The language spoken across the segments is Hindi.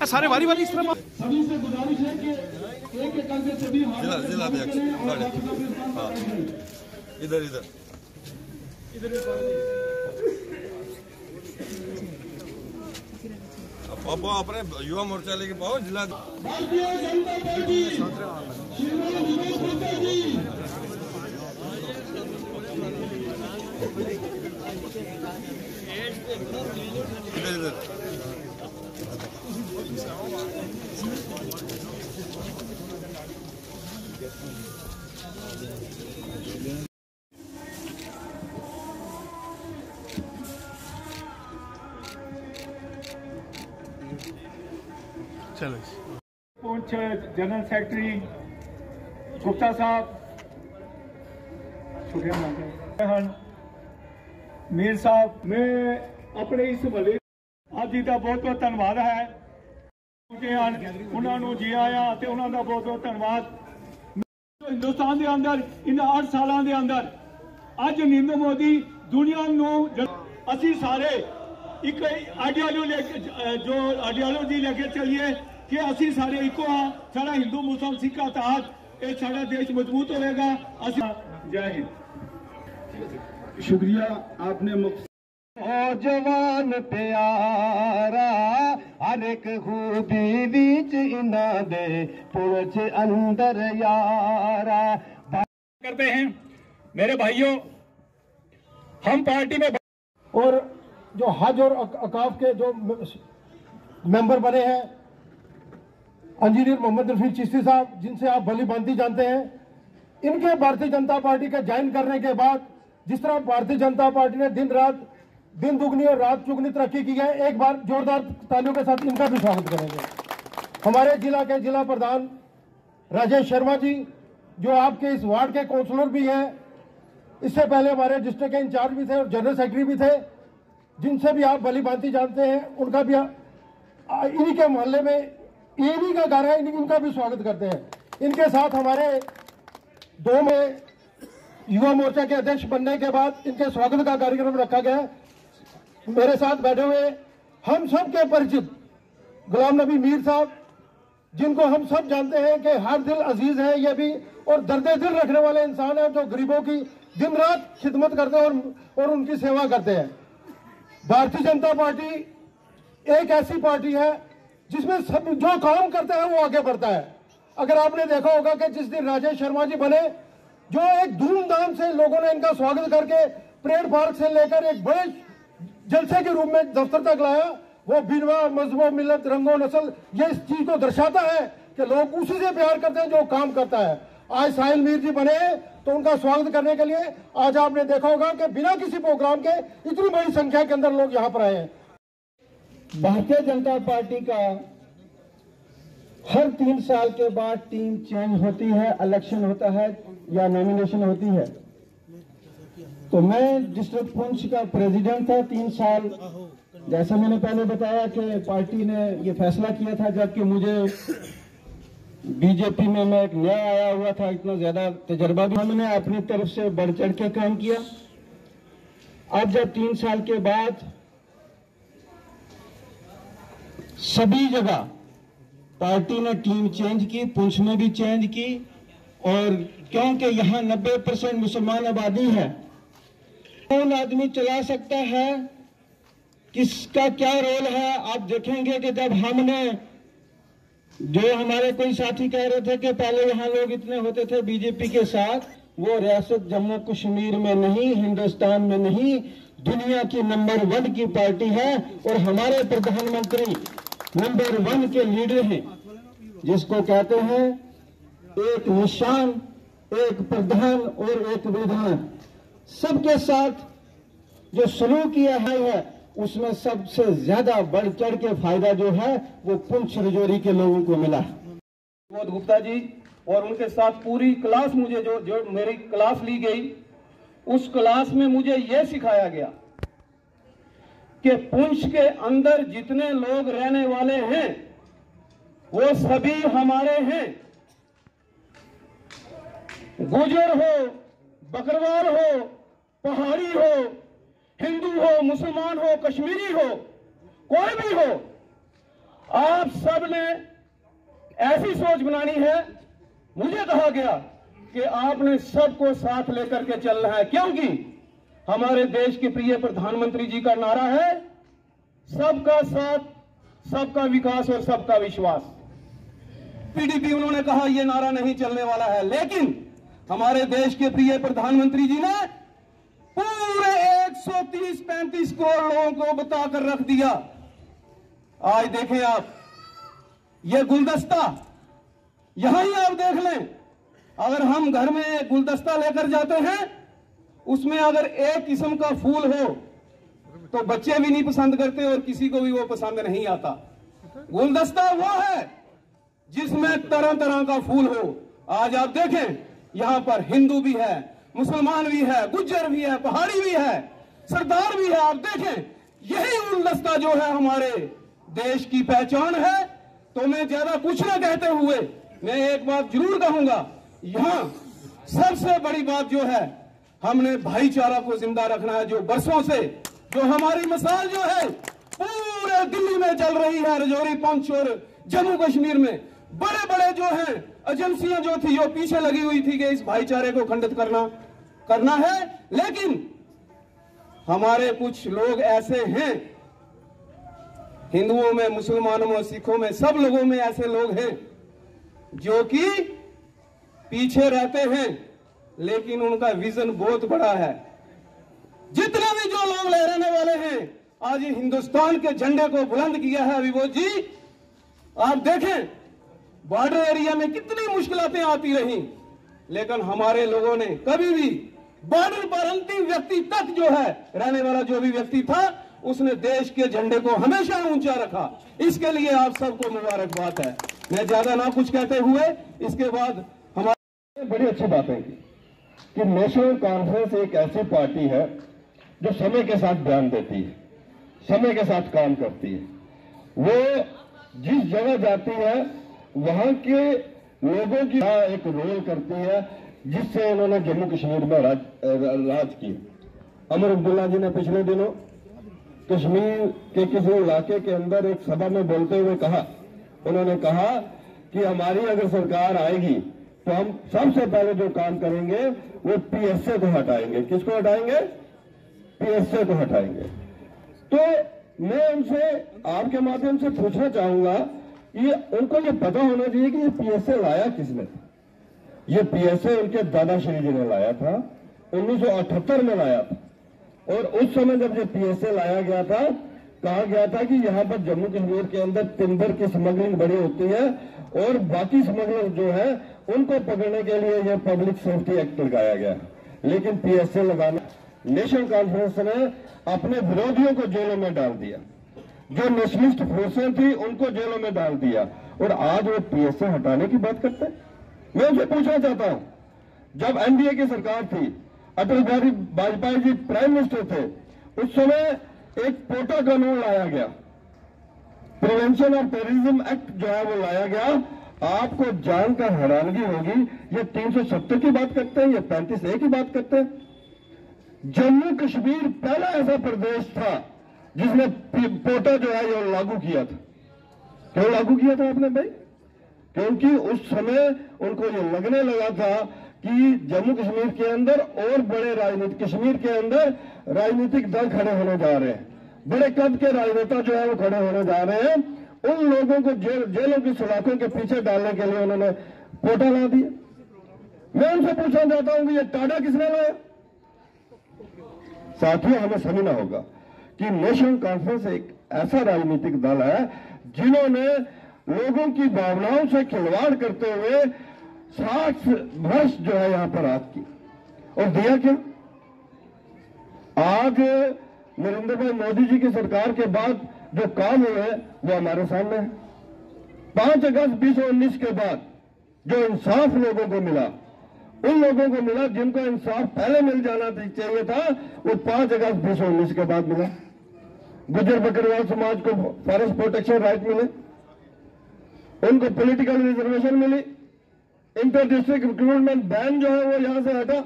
सारे वारी वारी इस तरह सभी से गुजारिश है कि एक एक करके सभी जिला अध्यक्ष हाँ इधर इधर अब अपने युवा मोर्चा लेके पाओ जिला भारतीय जनता पार्टी श्रीमान दिनेश गुप्ता जी इधर इधर चलो पुंछ जनरल सेक्रेटरी गुप्ता साहब मीर साहब मैं अपने इस महले आप जी का बहुत बहुत धन्यवाद है उन्होंने जी आया उन्होंने बहुत बहुत धन्यवाद हिंदुस्तान के अंदर इन 8 सालों के अंदर अज नरेंद्र मोदी दुनिया असी सारे एक आइडियालॉजी लेके चलिए कि असी सारे इको हाँ सारा हिंदू मुस्लिम सिख का इतिहास ये सारा देश मजबूत होगा। जय हिंद। शुक्रिया आपने जवान प्यारा हर एक खूबी बीच इना दे पुरछ अंदर यारा करते हैं। मेरे भाइयों हम पार्टी में और जो हज और अकाफ के जो मेंबर बने हैं इंजीनियर मोहम्मद रफीक चिश्ती साहब जिनसे आप भली भांति जानते हैं, इनके भारतीय जनता पार्टी के ज्वाइन करने के बाद जिस तरह भारतीय जनता पार्टी ने दिन दुगनी और रात चुगनी तरक्की की है, एक बार जोरदार तालियों के साथ इनका भी स्वागत करेंगे। हमारे जिला के जिला प्रधान राजेश शर्मा जी जो आपके इस वार्ड के काउंसलर भी हैं, इससे पहले हमारे डिस्ट्रिक्ट के इंचार्ज भी थे और जनरल सेक्रेटरी भी थे, जिनसे भी आप भली भांति जानते हैं, उनका भी इन्हीं के मोहल्ले में इन्हीं का घर है, इनका भी स्वागत करते हैं। इनके साथ हमारे 2 में युवा मोर्चा के अध्यक्ष बनने के बाद इनके स्वागत का कार्यक्रम रखा गया है। मेरे साथ बैठे हुए हम सब के परिचित गुलाम नबी मीर साहब, जिनको हम सब जानते हैं कि हर दिल अजीज है ये भी, और दर्दे दिल रखने वाले इंसान हैं जो गरीबों की दिन रात खिदमत करते हैं और उनकी सेवा करते हैं। भारतीय जनता पार्टी एक ऐसी पार्टी है जिसमें सब जो काम करता है वो आगे बढ़ता है। अगर आपने देखा होगा कि जिस दिन राजेश शर्मा जी बने, जो एक धूमधाम से लोगों ने इनका स्वागत करके परेड पार्क से लेकर एक बड़े जलसे के रूप में दफ्तर तक लाया, वो बिरवा मजहबों मिलत रंगों नस्ल ये इस चीज को दर्शाता है कि लोग उसी से प्यार करते हैं जो काम करता है। आज साहिल मीर जी बने तो उनका स्वागत करने के लिए आज आपने देखा होगा कि बिना किसी प्रोग्राम के इतनी बड़ी संख्या के अंदर लोग यहाँ पर आए हैं। भारतीय जनता पार्टी का हर 3 साल के बाद टीम चेंज होती है, इलेक्शन होता है या नॉमिनेशन होती है। तो मैं डिस्ट्रिक्ट पुंछ का प्रेसिडेंट था 3 साल। जैसा मैंने पहले बताया कि पार्टी ने ये फैसला किया था, जबकि मुझे बीजेपी में मैं एक नया आया हुआ था, इतना ज्यादा तजर्बा भी हमने अपनी तरफ से बढ़ चढ़ के काम किया। अब जब 3 साल के बाद सभी जगह पार्टी ने टीम चेंज की, पुंछ में भी चेंज की, और क्योंकि यहाँ 90% मुसलमान आबादी है, कौन आदमी चला सकता है, किसका क्या रोल है। आप देखेंगे कि जब हमने, जो हमारे कोई साथी कह रहे थे कि पहले यहाँ लोग इतने होते थे बीजेपी के साथ, वो रियासत जम्मू कश्मीर में नहीं, हिंदुस्तान में नहीं, दुनिया की नंबर 1 की पार्टी है, और हमारे प्रधानमंत्री नंबर 1 के लीडर हैं, जिसको कहते हैं एक निशान, एक प्रधान और एक विधान। सबके साथ जो सलूक किया है उसमें सबसे ज्यादा बढ़ चढ़ के फायदा जो है वो पुंछ रजौरी के लोगों को मिला है। गुप्ता जी और उनके साथ पूरी क्लास, मुझे जो मेरी क्लास ली गई, उस क्लास में मुझे यह सिखाया गया कि पुंछ के अंदर जितने लोग रहने वाले हैं वो सभी हमारे हैं। गुजर हो, बकरवाल हो, पहाड़ी हो, हिंदू मुसलमान हो, कश्मीरी हो, कोई भी हो, आप सब ने ऐसी सोच बनानी है। मुझे कहा गया कि आपने सबको साथ लेकर के चलना है, क्योंकि हमारे देश के प्रिय प्रधानमंत्री जी का नारा है सबका साथ, सबका विकास और सबका विश्वास। पीडीपी उन्होंने कहा यह नारा नहीं चलने वाला है, लेकिन हमारे देश के प्रिय प्रधानमंत्री जी ने पूरे 130-135 करोड़ लोगों को बताकर रख दिया। आज देखें आप, ये गुलदस्ता यहां ही आप देख लें, अगर हम घर में गुलदस्ता लेकर जाते हैं, उसमें अगर एक किस्म का फूल हो तो बच्चे भी नहीं पसंद करते और किसी को भी वो पसंद नहीं आता। गुलदस्ता वो है जिसमें तरह तरह का फूल हो। आज आप देखें, यहां पर हिंदू भी है, मुसलमान भी है, गुज्जर भी है, पहाड़ी भी है, सरदार भी है। आप देखें, यही गुलदस्ता जो है हमारे देश की पहचान है। तो मैं ज्यादा कुछ ना कहते हुए मैं एक बात जरूर कहूंगा, यहां सबसे बड़ी बात जो है, हमने भाईचारा को जिंदा रखना है। जो बरसों से जो हमारी मिसाल जो है पूरे दिल्ली में चल रही है, राजौरी, पुंछ और जम्मू कश्मीर में बड़े बड़े जो हैं एजेंसियां जो थी, जो पीछे लगी हुई थी कि इस भाईचारे को खंडित करना है, लेकिन हमारे कुछ लोग ऐसे हैं, हिंदुओं में, मुसलमानों में, सिखों में, सब लोगों में ऐसे लोग हैं जो कि पीछे रहते हैं, लेकिन उनका विजन बहुत बड़ा है। जितने भी जो लोग लहराने वाले हैं, आज हिंदुस्तान के झंडे को बुलंद किया है विभूत जी। आप देखें, बॉर्डर एरिया में कितनी मुश्किलें आती रही, लेकिन हमारे लोगों ने कभी भी बॉर्डर पर अंतिम व्यक्ति तक जो है रहने वाला जो भी व्यक्ति था, उसने देश के झंडे को हमेशा ऊंचा रखा। इसके लिए आप सबको मुबारकबाद है। मैं ज्यादा ना कुछ कहते हुए इसके बाद हमारे बड़ी अच्छी बात है कि नेशनल कॉन्फ्रेंस एक ऐसी पार्टी है जो समय के साथ ध्यान देती है, समय के साथ काम करती है। वो जिस जगह जाती है वहां के लोगों की एक रोल करती है, जिससे इन्होंने जम्मू कश्मीर में राज किया। अमर अब्दुल्ला जी ने पिछले दिनों कश्मीर के किसी इलाके के अंदर एक सभा में बोलते हुए कहा, उन्होंने कहा कि हमारी अगर सरकार आएगी तो हम सबसे पहले जो काम करेंगे वो पीएसए को हटाएंगे। किसको हटाएंगे? पीएसए को हटाएंगे। तो मैं उनसे आपके माध्यम से पूछना चाहूंगा, ये उनको ये पता होना चाहिए कि ये पीएसए लाया किसने था। ये पीएसए उनके दादाश्री जी ने लाया था, 1978 में लाया था। और उस समय जब ये पीएसए लाया गया था, कहा गया था कि यहाँ पर जम्मू कश्मीर के अंदर टिम्बर की स्मगलिंग बड़ी होती है और बाकी स्मगलर जो है उनको पकड़ने के लिए यह पब्लिक सेफ्टी एक्ट लगाया गया। लेकिन पीएसए लगाना, नेशनल कॉन्फ्रेंस ने अपने विरोधियों को जेलों में डाल दिया, जो नेशनलिस्ट फोर्सें थी उनको जेलों में डाल दिया, और आज वो पीएसए हटाने की बात करते हैं। मैं उनसे पूछना चाहता हूं, जब एनडीए की सरकार थी, अटल बिहारी वाजपेयी जी प्राइम मिनिस्टर थे, उस समय एक पोटा कानून लाया गया, प्रिवेंशन ऑफ टेररिज्म एक्ट जो है वो लाया गया। आपको जानकर हैरानगी होगी, ये 370 की बात करते हैं, ये 35A की बात करते हैं। जम्मू कश्मीर पहला ऐसा प्रदेश था जिसने पोटा जो है ये लागू किया था। क्यों लागू किया था आपने भाई? क्योंकि उस समय उनको ये लगने लगा था कि जम्मू कश्मीर के अंदर और बड़े कश्मीर के अंदर राजनीतिक दल खड़े होने जा रहे हैं, बड़े कद के राजनेता जो है वो खड़े होने जा रहे हैं। उन लोगों को जेलों की सलाखों के पीछे डालने के लिए उन्होंने पोटा ला दिया। मैं उनसे पूछना चाहता हूं कि ये टाडा किसने लाया? साथियों, हमें समझना होगा कि नेशनल कॉन्फ्रेंस एक ऐसा राजनीतिक दल है जिन्होंने लोगों की भावनाओं से खिलवाड़ करते हुए 60 वर्ष जो है यहां पर राज की, और दिया क्या? आज नरेंद्र भाई मोदी जी की सरकार के बाद जो काम हुए वो हमारे सामने है। 5 अगस्त 2019 के बाद जो इंसाफ लोगों को मिला, उन लोगों को मिला जिनको इंसाफ पहले मिल जाना चाहिए था, वो 5 अगस्त 2019 के बाद मिला। गुज्जर बकरवाल समाज को फॉरेस्ट प्रोटेक्शन राइट मिले, उनको पॉलिटिकल रिजर्वेशन मिली, इंटर डिस्ट्रिक्ट रिक्रूटमेंट बैन जो है वो यहां से हटा,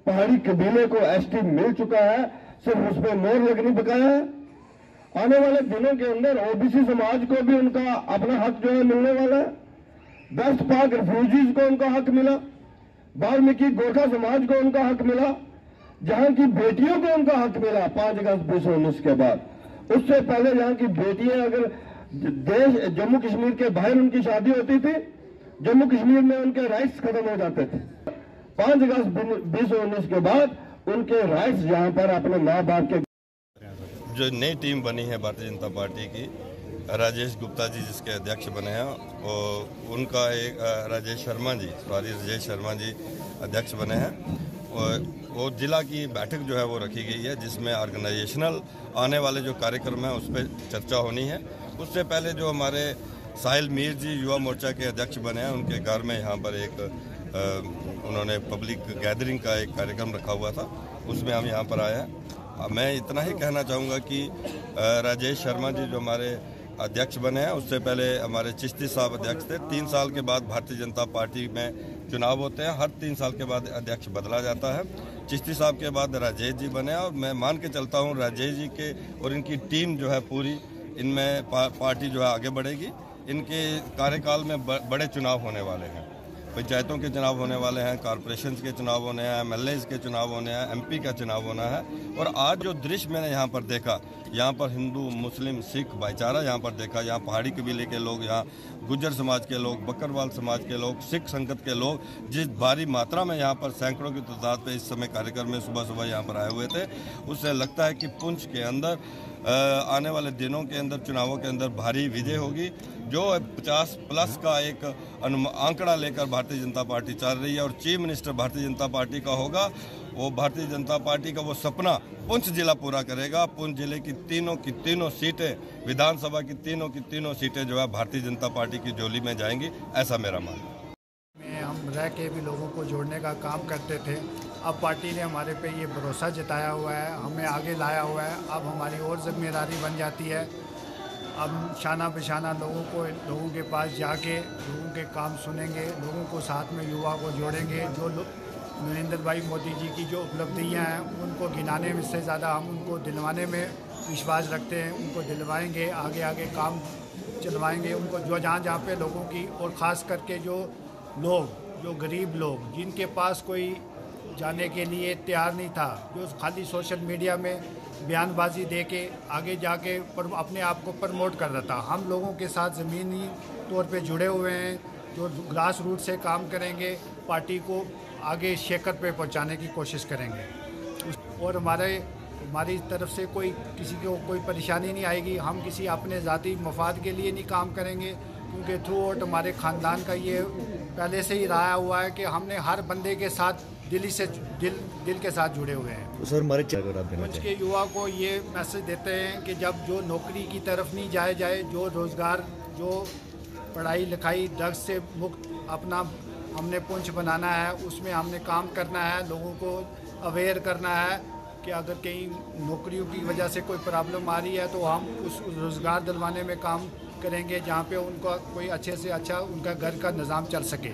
पहाड़ी कबीले को एसटी मिल चुका है, सिर्फ उस पर मोहर लगनी बकाया है। आने वाले दिनों के अंदर ओबीसी समाज को भी उनका अपना हक जो है मिलने वाला है। वेस्ट पाक रिफ्यूजीज को उनका हक मिला, वाल्मीकि गोरखा समाज को उनका हक मिला, जहां की बेटियों को उनका हक मिला 5 अगस्त 2019 के बाद। उससे पहले यहाँ की बेटियां अगर देश जम्मू कश्मीर के बाहर उनकी शादी होती थी, जम्मू कश्मीर में उनके राइट्स खत्म हो जाते थे। 5 अगस्त 2019 के बाद उनके राइट्स यहाँ पर अपने माँ बाप के। जो नई टीम बनी है भारतीय जनता पार्टी की, राजेश गुप्ता जी जिसके अध्यक्ष बने हैं, और उनका एक राजेश शर्मा जी अध्यक्ष बने हैं। और वो जिला की बैठक जो है वो रखी गई है, जिसमें ऑर्गेनाइजेशनल आने वाले जो कार्यक्रम है उस पर चर्चा होनी है। उससे पहले जो हमारे साहिल मीर जी युवा मोर्चा के अध्यक्ष बने हैं, उनके घर में यहाँ पर एक उन्होंने पब्लिक गैदरिंग का एक कार्यक्रम रखा हुआ था, उसमें हम यहाँ पर आए हैं। मैं इतना ही कहना चाहूँगा कि राजेश शर्मा जी जो हमारे अध्यक्ष बने हैं, उससे पहले हमारे चिश्ती साहब अध्यक्ष थे। 3 साल के बाद भारतीय जनता पार्टी में चुनाव होते हैं, हर 3 साल के बाद अध्यक्ष बदला जाता है। चिश्ती साहब के बाद राजेश जी बने, और मैं मान के चलता हूँ राजेश जी के और इनकी टीम जो है पूरी, इनमें पार्टी जो है आगे बढ़ेगी। इनके कार्यकाल में बड़े चुनाव होने वाले हैं, पंचायतों के चुनाव होने वाले हैं, कॉरपोरेशन के चुनाव होने हैं, MLAs के चुनाव होने हैं, MP का चुनाव होना है। और आज जो दृश्य मैंने यहाँ पर देखा, यहाँ पर हिंदू मुस्लिम सिख भाईचारा यहाँ पर देखा, यहाँ पहाड़ी कबीले के लोग, यहाँ गुज्जर समाज के लोग, बकरवाल समाज के लोग, सिख संगत के लोग जिस भारी मात्रा में यहाँ पर सैकड़ों की तादाद पे इस समय कार्यक्रम में सुबह यहाँ पर आए हुए थे, उससे लगता है कि पुंछ के अंदर आने वाले दिनों के अंदर, चुनावों के अंदर भारी विजय होगी। जो 50+ का एक आंकड़ा लेकर भारतीय जनता पार्टी चल रही है, और chief minister Bharatiya Janata party का होगा, वो भारतीय जनता पार्टी का वो सपना पुंछ जिला पूरा करेगा। पुंछ जिले की तीनों सीटें, विधानसभा की तीनों सीटें जो है भारतीय जनता पार्टी की झोली में जाएंगी, ऐसा मेरा मानना है। हम रह के भी लोगों को जोड़ने का काम करते थे। अब पार्टी ने हमारे पे ये भरोसा जताया हुआ है, हमें आगे लाया हुआ है। अब हमारी और जिम्मेदारी बन जाती है। अब शाना बिशाना लोगों के पास जाके लोगों के काम सुनेंगे, लोगों को साथ में युवा को जोड़ेंगे। जो नरेंद्र भाई मोदी जी की जो उपलब्धियां हैं उनको गिनाने में से ज़्यादा हम उनको दिलवाने में विश्वास रखते हैं। उनको दिलवाएंगे, आगे काम चलवाएंगे उनको, जो जहाँ पे लोगों की, और ख़ास करके जो गरीब लोग जिनके पास कोई जाने के लिए तैयार नहीं था, जो खाली सोशल मीडिया में बयानबाजी दे के आगे जाके अपने आप को प्रमोट कर रहा था, हम लोगों के साथ ज़मीनी तौर पे जुड़े हुए हैं, जो ग्रास रूट से काम करेंगे, पार्टी को आगे शेखर पे पहुंचाने की कोशिश करेंगे। और हमारी तरफ से किसी को कोई परेशानी नहीं आएगी। हम किसी अपने ज़ाती मफाद के लिए नहीं काम करेंगे, क्योंकि थ्रू आउट हमारे ख़ानदान का ये पहले से ही रहा हुआ है कि हमने हर बंदे के साथ दिल के साथ जुड़े हुए हैं। तो सर हमारे कुछ के युवा को ये मैसेज देते हैं कि जब जो नौकरी की तरफ नहीं जाए, जो रोज़गार, जो पढ़ाई लिखाई, ड्रग्स से मुक्त अपना हमने पुंछ बनाना है, उसमें हमने काम करना है, लोगों को अवेयर करना है कि अगर कहीं नौकरियों की वजह से कोई प्रॉब्लम आ रही है तो हम उस रोज़गार दिलवाने में काम करेंगे, जहाँ पे उनका कोई अच्छे से अच्छा उनका घर का निज़ाम चल सके।